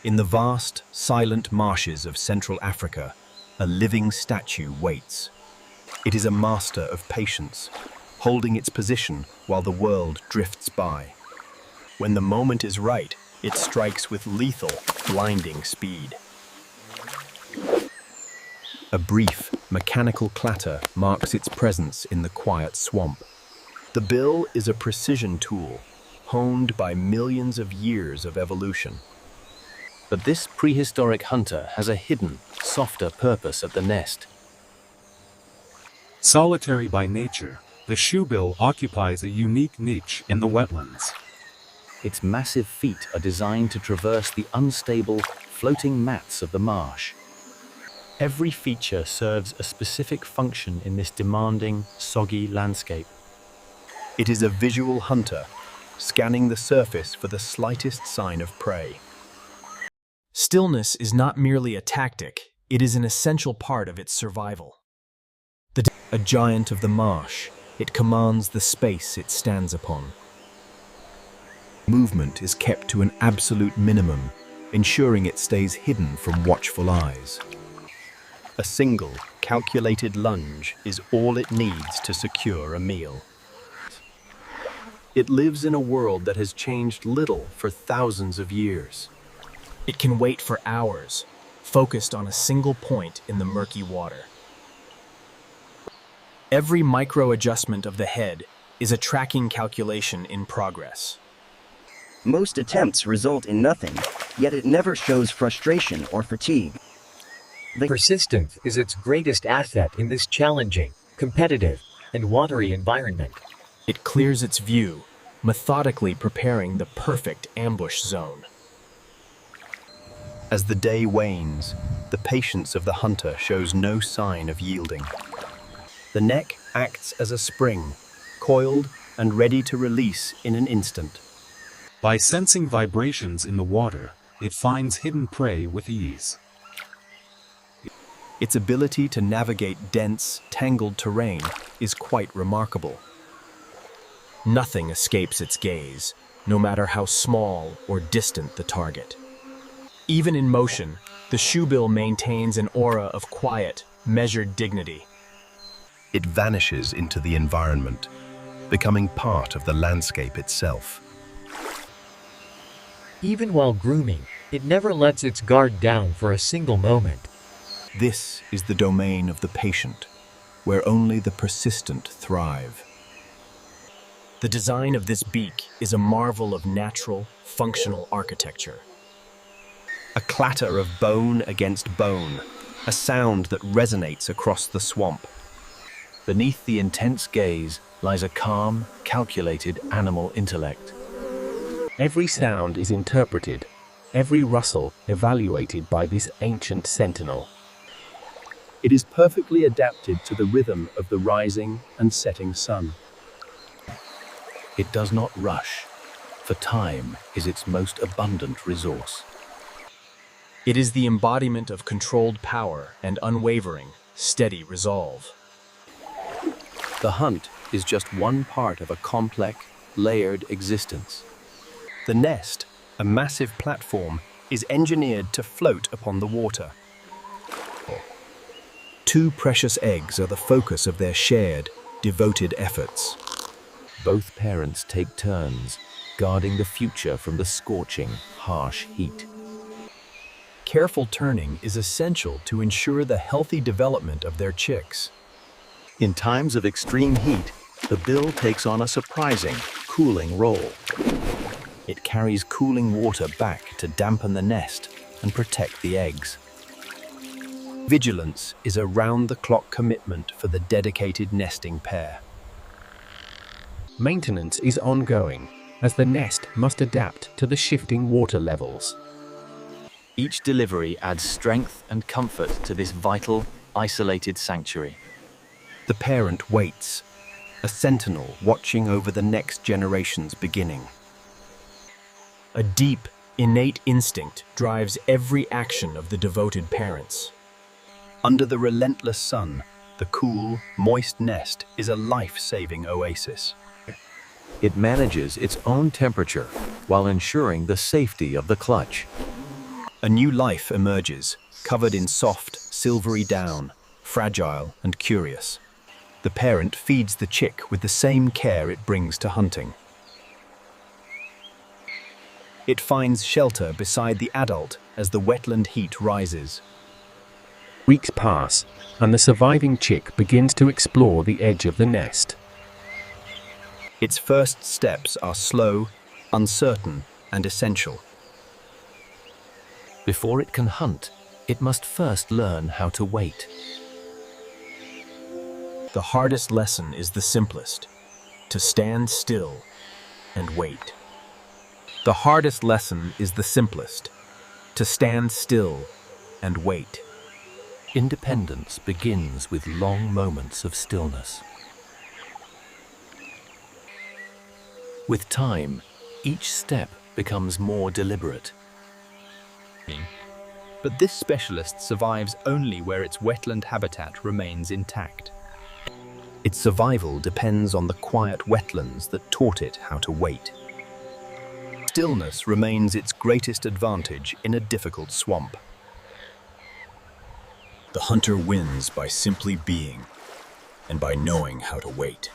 In the vast, silent marshes of Central Africa, a living statue waits. It is a master of patience, holding its position while the world drifts by. When the moment is right, it strikes with lethal, blinding speed. A brief, mechanical clatter marks its presence in the quiet swamp. The bill is a precision tool, honed by millions of years of evolution. But this prehistoric hunter has a hidden, softer purpose at the nest. Solitary by nature, the shoebill occupies a unique niche in the wetlands. Its massive feet are designed to traverse the unstable, floating mats of the marsh. Every feature serves a specific function in this demanding, soggy landscape. It is a visual hunter, scanning the surface for the slightest sign of prey. Stillness is not merely a tactic, it is an essential part of its survival. A giant of the marsh, it commands the space it stands upon. Movement is kept to an absolute minimum, ensuring it stays hidden from watchful eyes. A single, calculated lunge is all it needs to secure a meal. It lives in a world that has changed little for thousands of years. It can wait for hours, focused on a single point in the murky water. Every micro-adjustment of the head is a tracking calculation in progress. Most attempts result in nothing, yet it never shows frustration or fatigue. Persistence is its greatest asset in this challenging, competitive, and watery environment. It clears its view, methodically preparing the perfect ambush zone. As the day wanes, the patience of the hunter shows no sign of yielding. The neck acts as a spring, coiled and ready to release in an instant. By sensing vibrations in the water, it finds hidden prey with ease. Its ability to navigate dense, tangled terrain is quite remarkable. Nothing escapes its gaze, no matter how small or distant the target. Even in motion, the shoebill maintains an aura of quiet, measured dignity. It vanishes into the environment, becoming part of the landscape itself. Even while grooming, it never lets its guard down for a single moment. This is the domain of the patient, where only the persistent thrive. The design of this beak is a marvel of natural, functional architecture. A clatter of bone against bone, a sound that resonates across the swamp. Beneath the intense gaze lies a calm, calculated animal intellect. Every sound is interpreted, every rustle evaluated by this ancient sentinel. It is perfectly adapted to the rhythm of the rising and setting sun. It does not rush, for time is its most abundant resource. It is the embodiment of controlled power and unwavering, steady resolve. The hunt is just one part of a complex, layered existence. The nest, a massive platform, is engineered to float upon the water. 2 precious eggs are the focus of their shared, devoted efforts. Both parents take turns, guarding the future from the scorching, harsh heat. Careful turning is essential to ensure the healthy development of their chicks. In times of extreme heat, the bill takes on a surprising, cooling role. It carries cooling water back to dampen the nest and protect the eggs. Vigilance is a round-the-clock commitment for the dedicated nesting pair. Maintenance is ongoing, as the nest must adapt to the shifting water levels. Each delivery adds strength and comfort to this vital, isolated sanctuary. The parent waits, a sentinel watching over the next generation's beginning. A deep, innate instinct drives every action of the devoted parents. Under the relentless sun, the cool, moist nest is a life-saving oasis. It manages its own temperature while ensuring the safety of the clutch. A new life emerges, covered in soft, silvery down, fragile and curious. The parent feeds the chick with the same care it brings to hunting. It finds shelter beside the adult as the wetland heat rises. Weeks pass, and the surviving chick begins to explore the edge of the nest. Its first steps are slow, uncertain, and essential. Before it can hunt, it must first learn how to wait. The hardest lesson is the simplest: to stand still and wait. The hardest lesson is the simplest: to stand still and wait. Independence begins with long moments of stillness. With time, each step becomes more deliberate. But this specialist survives only where its wetland habitat remains intact. Its survival depends on the quiet wetlands that taught it how to wait. Stillness remains its greatest advantage in a difficult swamp. The hunter wins by simply being and by knowing how to wait.